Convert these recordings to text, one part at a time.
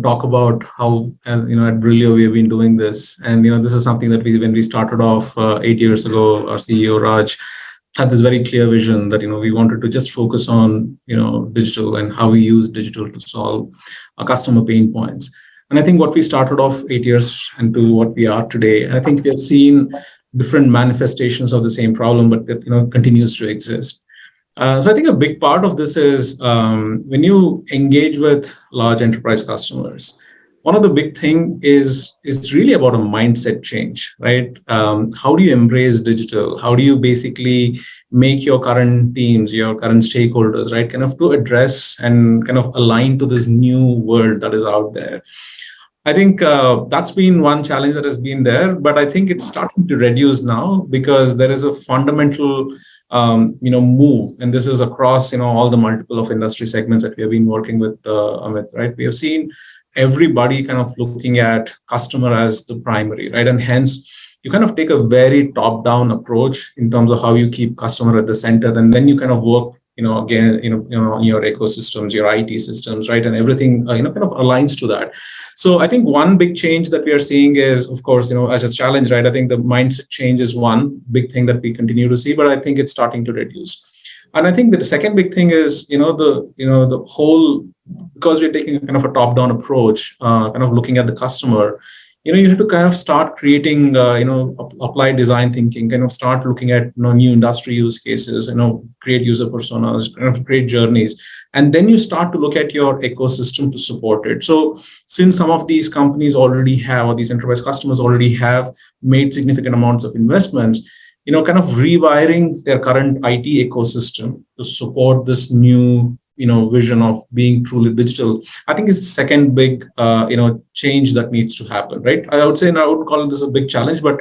talk about how at Brillio we have been doing this, and this is something that when we started off 8 years ago, our CEO Raj had this very clear vision that we wanted to just focus on digital and how we use digital to solve our customer pain points. And I think what we started off 8 years into what we are today, I think we have seen different manifestations of the same problem, but it continues to exist. So I think a big part of this is when you engage with large enterprise customers, one of the big thing is it's really about a mindset change, right? How do you embrace digital? How do you basically make your current teams, your current stakeholders, right, kind of to address and kind of align to this new world that is out there? I think that's been one challenge that has been there, but I think it's starting to reduce now because there is a fundamental move, and this is across all the multiple of industry segments that we have been working with, Amit, right? We have seen everybody kind of looking at customer as the primary, right? And hence you kind of take a very top-down approach in terms of how you keep customer at the center, and then you kind of work again, on your ecosystems, your IT systems, right? And everything, kind of aligns to that. So I think one big change that we are seeing is, of course, as a challenge, right? I think the mindset change is one big thing that we continue to see, but I think it's starting to reduce. And I think that the second big thing is, the whole, because we're taking kind of a top-down approach, kind of looking at the customer, you have to kind of start creating, applied design thinking, kind of start looking at, new industry use cases, create user personas, kind of create journeys. And then you start to look at your ecosystem to support it. So since some of these companies already have, or these enterprise customers already have made significant amounts of investments, kind of rewiring their current IT ecosystem to support this new vision of being truly digital, I think is the second big, change that needs to happen, right? I would say, and I would call this a big challenge, but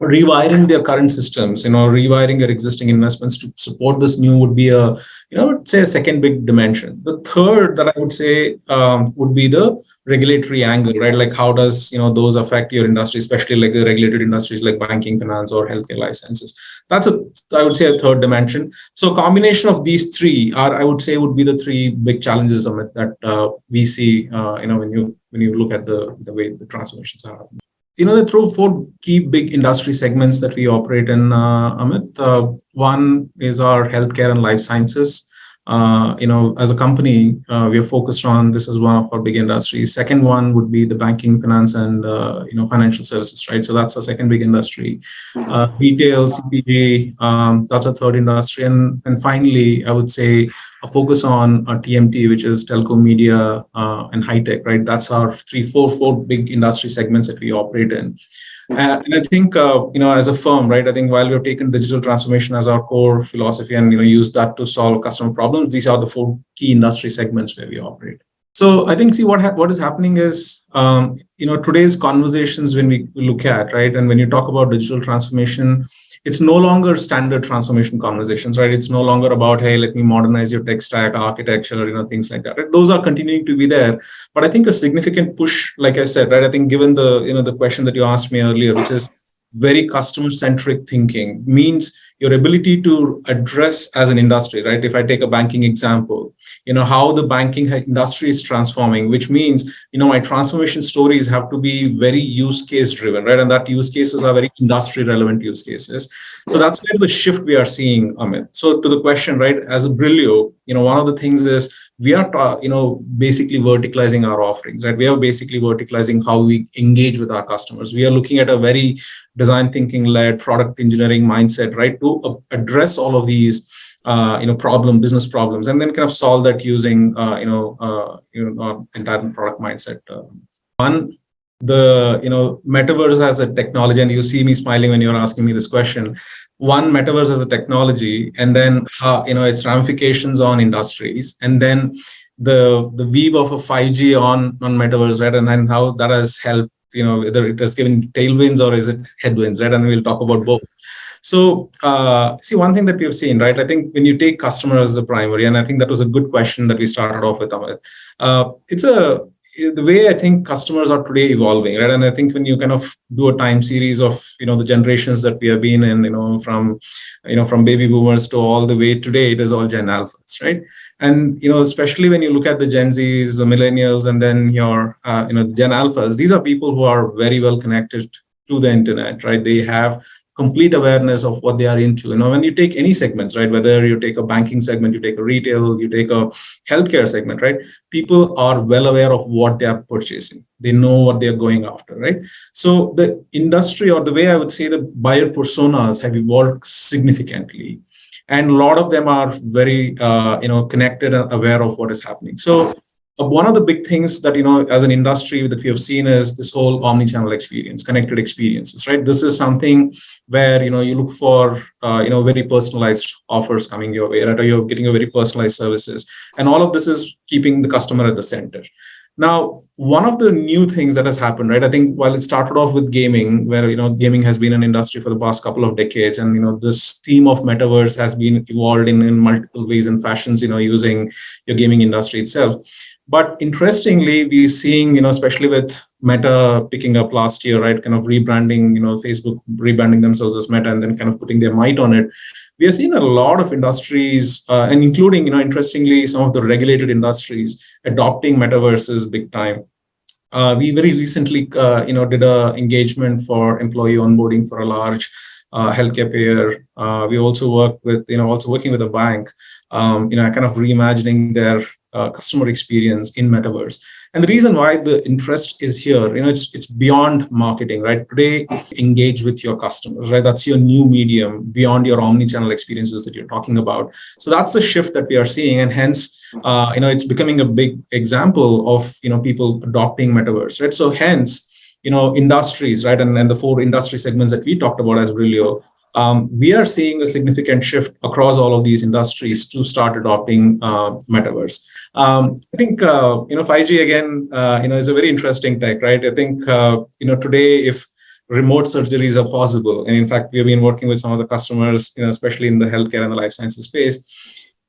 rewiring their current systems, rewiring their existing investments to support this new would be I would say a second big dimension. The third that I would say would be the regulatory angle, right? Like how does, those affect your industry, especially like the regulated industries like banking, finance, or healthcare life sciences. That's I would say, a third dimension. So a combination of these three I would say, would be the three big challenges, Amit, that we see, when you look at the way the transformations are happening. There are four key big industry segments that we operate in, Amit. One is our healthcare and life sciences. As a company, we are focused on, this is one of our big industries. Second one would be the banking, finance, and financial services, right? So that's a second big industry. Retail, CPG, that's a third industry. And finally, I would say a focus on TMT, which is telco, media, and high tech, right? That's our four big industry segments that we operate in. And I think, as a firm, right, I think while we've taken digital transformation as our core philosophy and, use that to solve customer problems, these are the four key industry segments where we operate. So I think, see, what is happening is, today's conversations when we look at, right, and when you talk about digital transformation, it's no longer standard transformation conversations, right? It's no longer about, hey, let me modernize your tech stack, architecture, things like that. Right? Those are continuing to be there. But I think a significant push, like I said, right, I think given the, the question that you asked me earlier, which is very customer-centric thinking, means your ability to address as an industry, right? If I take a banking example, how the banking industry is transforming, which means, my transformation stories have to be very use case driven, right? And that use cases are very industry relevant use cases. So that's where the shift we are seeing, Amit. So to the question, right, as a Brillio, one of the things is we are, basically verticalizing our offerings, right? We are basically verticalizing how we engage with our customers. We are looking at a very design thinking led product engineering mindset, right, to address all of these, business problems, and then kind of solve that using, entire product mindset. One, the, metaverse as a technology, and you see me smiling when you're asking me this question. One, metaverse as a technology, and then, its ramifications on industries, and then the weave of a 5G on metaverse, right, and then how that has helped, whether it has given tailwinds or is it headwinds, right? And we'll talk about both. So, see, one thing that we have seen, right? I think when you take customer as the primary, and I think that was a good question that we started off with, Amit. the way I think customers are today evolving, right? And I think when you kind of do a time series of the generations that we have been in, from baby boomers to all the way today, it is all Gen Alphas, right? And especially when you look at the Gen Zs, the millennials, and then your the Gen Alphas, these are people who are very well connected to the internet, right? They have complete awareness of what they are into. When you take any segments, right, whether you take a banking segment, you take a retail, you take a healthcare segment, right, people are well aware of what they are purchasing. They know what they are going after, right? So the industry, or the way I would say, the buyer personas have evolved significantly, and a lot of them are very connected and aware of what is happening. So one of the big things that as an industry that we have seen is this whole omni-channel experience, connected experiences, right? This is something where you look for very personalized offers coming your way, right? Or you're getting a very personalized services, and all of this is keeping the customer at the center. Now, one of the new things that has happened, right? I think while it started off with gaming, where gaming has been an industry for the past couple of decades, and this theme of metaverse has been evolved in multiple ways and fashions, using your gaming industry itself. But interestingly, we're seeing, especially with Meta picking up last year, right, kind of rebranding, Facebook rebranding themselves as Meta and then kind of putting their might on it. We are seeing a lot of industries, and including, interestingly, some of the regulated industries adopting metaverses big time. We very recently, did a engagement for employee onboarding for a large healthcare payer. We also work with, also working with a bank, kind of reimagining their customer experience in metaverse. And the reason why the interest is here, it's beyond marketing, right? Today, engage with your customers, right? That's your new medium beyond your omni-channel experiences that you're talking about. So that's the shift that we are seeing, and hence, it's becoming a big example of people adopting metaverse, right? So hence, industries, right, and the four industry segments that we talked about as Brillio, we are seeing a significant shift across all of these industries to start adopting metaverse. I think 5G again, is a very interesting tech, right? I think today, if remote surgeries are possible, and in fact, we have been working with some of the customers, especially in the healthcare and the life sciences space.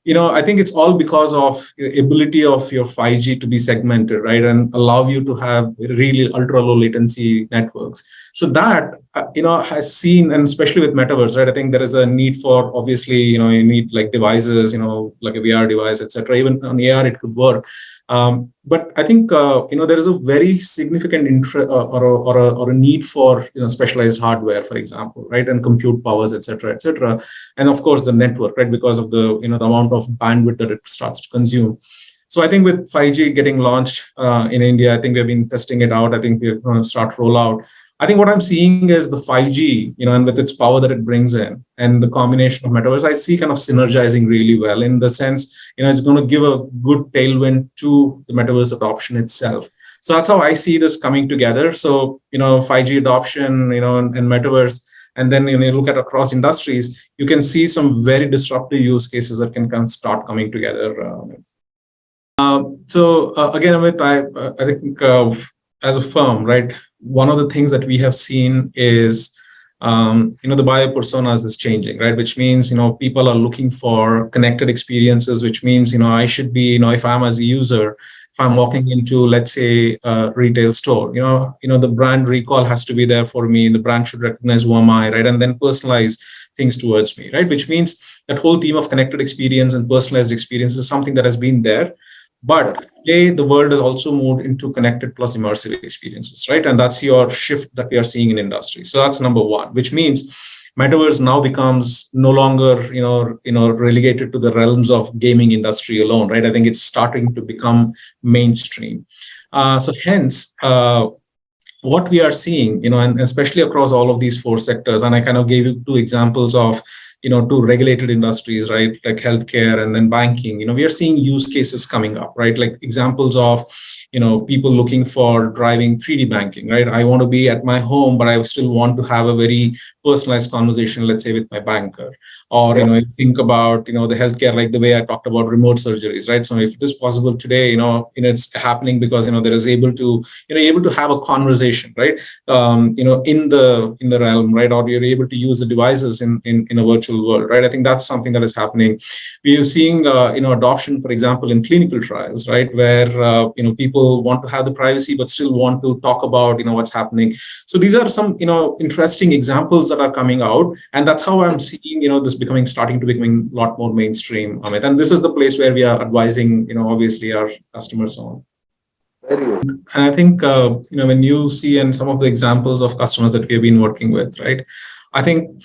I think it's all because of the ability of your 5G to be segmented, right, and allow you to have really ultra low latency networks. So that, has seen, and especially with metaverse, right, I think there is a need for, obviously, you need like devices, like a VR device, etc. Even on AR, it could work. But I think, there is a very significant interest or a need for, specialized hardware, for example, right, and compute powers, etc., etc. And of course, the network, right, because of the, the amount of bandwidth that it starts to consume. So I think with 5G getting launched in India, I think we've been testing it out. I think we're going to start rollout. I think what I'm seeing is the 5G, and with its power that it brings in, and the combination of metaverse, I see kind of synergizing really well, in the sense, it's going to give a good tailwind to the metaverse adoption itself. So that's how I see this coming together. So, 5G adoption, and metaverse, and then you look at across industries, you can see some very disruptive use cases that can start coming together. Again, Amit, I think as a firm, right, one of the things that we have seen is, the buyer personas is changing, right? Which means, people are looking for connected experiences, which means, I should be, if I'm as a user, if I'm walking into, let's say, a retail store, the brand recall has to be there for me. The brand should recognize who am I, right? And then personalize things towards me, right? Which means that whole theme of connected experience and personalized experience is something that has been there. But today, the world has also moved into connected plus immersive experiences, right? And that's your shift that we are seeing in industry. So that's number one, which means metaverse now becomes no longer, relegated to the realms of gaming industry alone, right? I think it's starting to become mainstream. So hence, what we are seeing, and especially across all of these four sectors, and I kind of gave you two examples of, two regulated industries, right, like healthcare and then banking, we are seeing use cases coming up, right, like examples of, people looking for driving 3D banking, right? I want to be at my home, but I still want to have a very personalized conversation, let's say, with my banker. Or, think about, the healthcare, like the way I talked about remote surgeries, right? So if it is possible today, it's happening because, there is able to have a conversation, right? In the realm, right? Or you're able to use the devices in a virtual world, right? I think that's something that is happening. We are seeing, adoption, for example, in clinical trials, right? Where, people people want to have the privacy, but still want to talk about, what's happening. So these are some, interesting examples that are coming out, and that's how I'm seeing, this starting to becoming a lot more mainstream, Amit. And this is the place where we are advising, obviously our customers on. Very well. And I think, when you see and some of the examples of customers that we've been working with, right? I think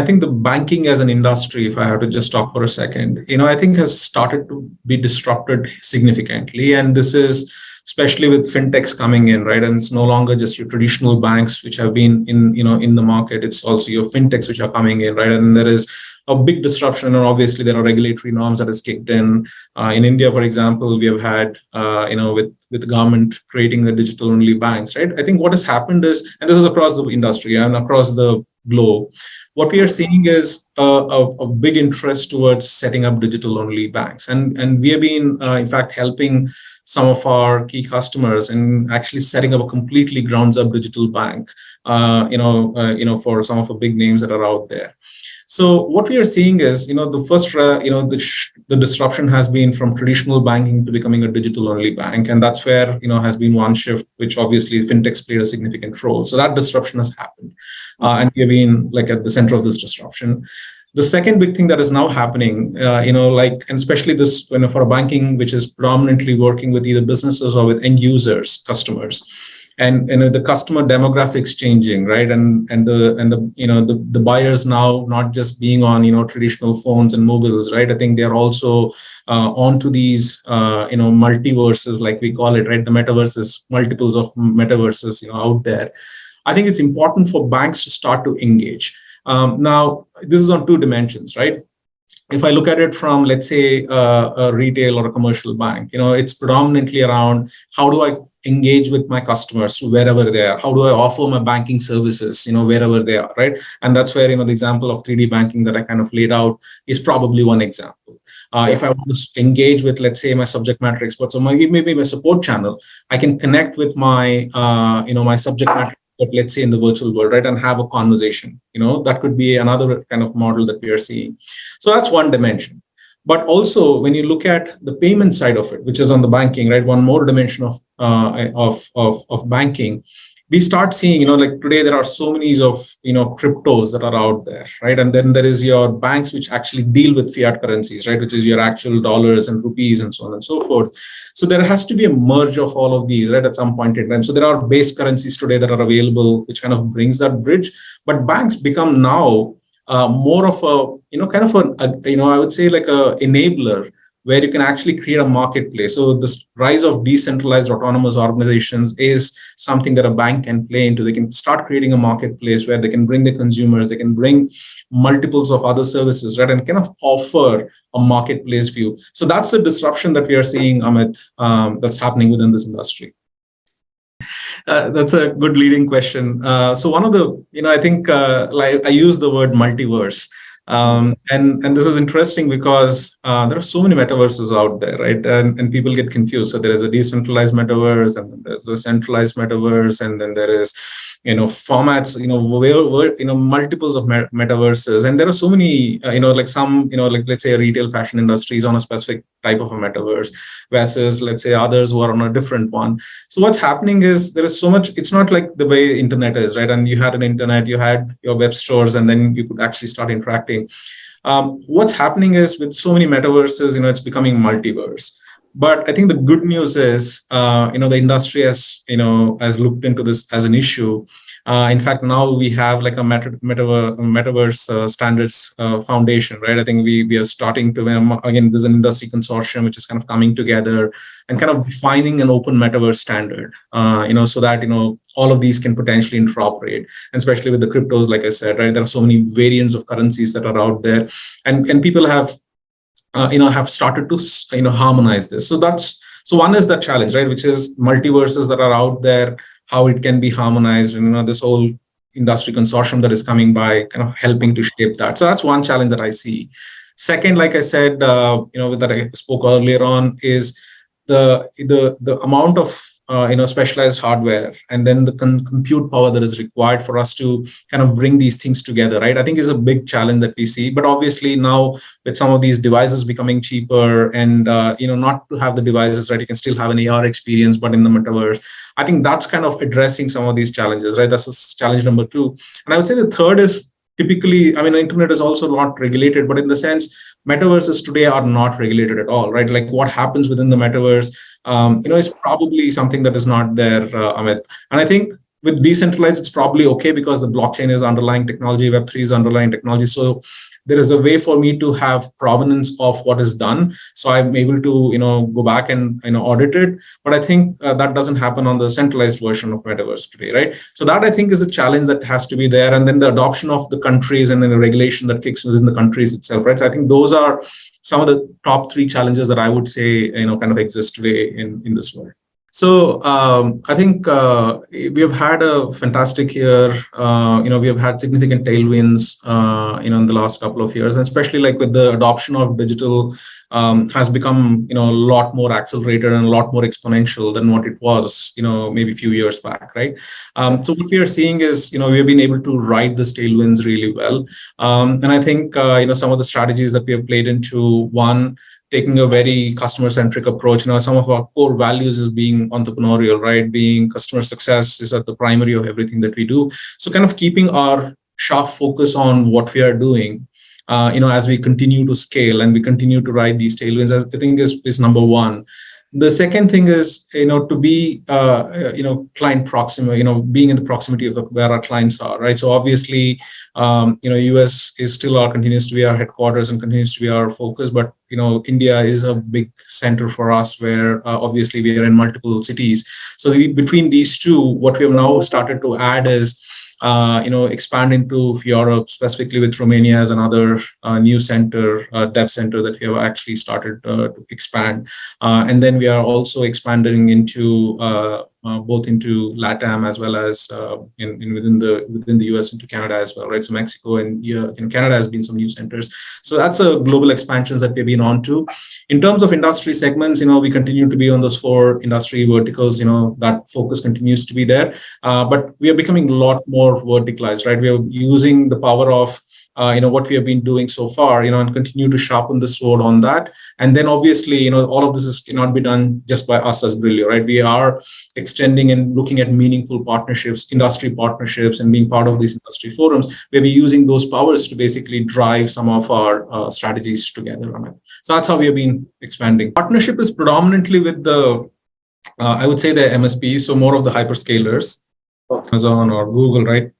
I think the banking as an industry, if I have to just talk for a second, I think has started to be disrupted significantly. And this is especially with fintechs coming in, right? And it's no longer just your traditional banks, which have been in the market. It's also your fintechs, which are coming in, right? And there is a big disruption, and obviously there are regulatory norms that has kicked in. In India, for example, we have had, with the government creating the digital-only banks, right? I think what has happened is, and this is across the industry and across the globe, what we are seeing is a big interest towards setting up digital-only banks, and we have been, in fact, helping some of our key customers in actually setting up a completely grounds-up digital bank, for some of the big names that are out there. So what we are seeing is, the first, the disruption has been from traditional banking to becoming a digital-only bank, and that's where, has been one shift, which obviously fintechs played a significant role. So that disruption has happened, and we have been like at the center of this disruption. The second big thing that is now happening, and especially this, for a banking which is predominantly working with either businesses or with end users, customers, and the customer demographics changing, right? And the buyers now not just being on traditional phones and mobiles, right? I think they're also onto these multiverses, like we call it, right? The metaverses, multiples of metaverses out there. I think it's important for banks to start to engage. Now, this is on two dimensions, right? If I look at it from, let's say, a retail or a commercial bank, it's predominantly around how do I engage with my customers wherever they are? How do I offer my banking services, wherever they are, right? And that's where, the example of 3D banking that I kind of laid out is probably one example. If I want to engage with, let's say, my subject matter experts or maybe my support channel, I can connect with my, my subject matter, but let's say in the virtual world, right, and have a conversation. That could be another kind of model that we are seeing. So that's one dimension. But also, when you look at the payment side of it, which is on the banking, right, one more dimension of banking, we start seeing, like today there are so many of cryptos that are out there, right? And then there is your banks which actually deal with fiat currencies, right, which is your actual dollars and rupees and so on and so forth. So there has to be a merge of all of these, right, at some point in time. So there are base currencies today that are available, which kind of brings that bridge. But banks become now more of a, kind of I would say like a enabler where you can actually create a marketplace. So this rise of decentralized autonomous organizations is something that a bank can play into. They can start creating a marketplace where they can bring the consumers, they can bring multiples of other services, right, and kind of offer a marketplace view. So that's the disruption that we are seeing, Amit, that's happening within this industry. That's a good leading question. So one of the, I think like I use the word multiverse. And this is interesting because there are so many metaverses out there, right? And people get confused. So there is a decentralized metaverse, and then there's a centralized metaverse, and then there is, formats, where multiples of metaverses. And there are so many, like some, like let's say a retail fashion industry is on a specific type of a metaverse versus, let's say, others who are on a different one. So what's happening is there is so much, it's not like the way internet is, right? And you had an internet, you had your web stores, and then you could actually start interacting. What's happening is with so many metaverses, it's becoming multiverse. But I think the good news is, the industry has looked into this as an issue. In fact, now we have like a metaverse standards foundation, right? I think we are starting to, again, there's an industry consortium which is kind of coming together and kind of defining an open metaverse standard, so that, all of these can potentially interoperate, and especially with the cryptos, like I said, right? There are so many variants of currencies that are out there, and people have started to harmonize this. So one is that challenge, right, which is multiverses that are out there, how it can be harmonized, and this whole industry consortium that is coming by kind of helping to shape that. So that's one challenge that I see. Second, like I said, that I spoke earlier on, is the amount of specialized hardware, and then the compute power that is required for us to kind of bring these things together, right? I think is a big challenge that we see. But obviously now with some of these devices becoming cheaper, and not to have the devices, right, you can still have an AR experience, but in the metaverse, I think that's kind of addressing some of these challenges, right? That's challenge number two. And I would say the third is typically, I mean, the internet is also not regulated, but in the sense, metaverses today are not regulated at all, right? Like what happens within the metaverse, is probably something that is not there, Amit. And I think with decentralized, it's probably okay because the blockchain is underlying technology, Web3 is underlying technology. So there is a way for me to have provenance of what is done. So I'm able to, go back and, audit it. But I think that doesn't happen on the centralized version of metaverse today, right? So that I think is a challenge that has to be there. And then the adoption of the countries and then the regulation that kicks within the countries itself, right? So I think those are some of the top three challenges that I would say, kind of exist today in this world. So I think we have had a fantastic year. We have had significant tailwinds, in the last couple of years, and especially like with the adoption of digital, has become, a lot more accelerated and a lot more exponential than what it was, maybe a few years back, right? So what we are seeing is, we have been able to ride this tailwinds really well, and I think, some of the strategies that we have played into one, taking a very customer-centric approach. Some of our core values is being entrepreneurial, right? Being customer success is at the primary of everything that we do. So kind of keeping our sharp focus on what we are doing, as we continue to scale and we continue to ride these tailwinds, as I think is number one. The second thing is, to be, client proximate, being in the proximity of where our clients are, right? So obviously, US is still continues to be our headquarters and continues to be our focus, but, India is a big center for us where obviously we are in multiple cities. So between these two, what we have now started to add is, expand into Europe, specifically with Romania as another new center, dev center that we have actually started to expand. And then we are also expanding into both into LATAM as well as within the US into Canada as well, right? So Mexico and Canada has been some new centers. So that's a global expansions that we've been on to. In terms of industry segments, we continue to be on those 4 industry verticals. That focus continues to be there, but we are becoming a lot more verticalized, right? We are using the power of what we have been doing so far, and continue to sharpen the sword on that. And then obviously, all of this cannot be done just by us as Brillio, right? We are extending and looking at meaningful partnerships, industry partnerships, and being part of these industry forums, where we're using those powers to basically drive some of our strategies together. So that's how we have been expanding. Partnership is predominantly with the, I would say, the MSPs, so more of the hyperscalers, Amazon or Google, right?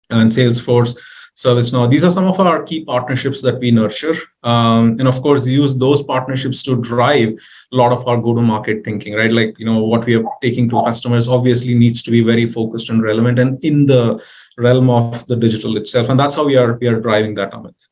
And Salesforce, ServiceNow. These are some of our key partnerships that we nurture, and of course use those partnerships to drive a lot of our go-to-market thinking, right? Like, what we are taking to customers obviously needs to be very focused and relevant and in the realm of the digital itself, and that's how we are driving that, Amit.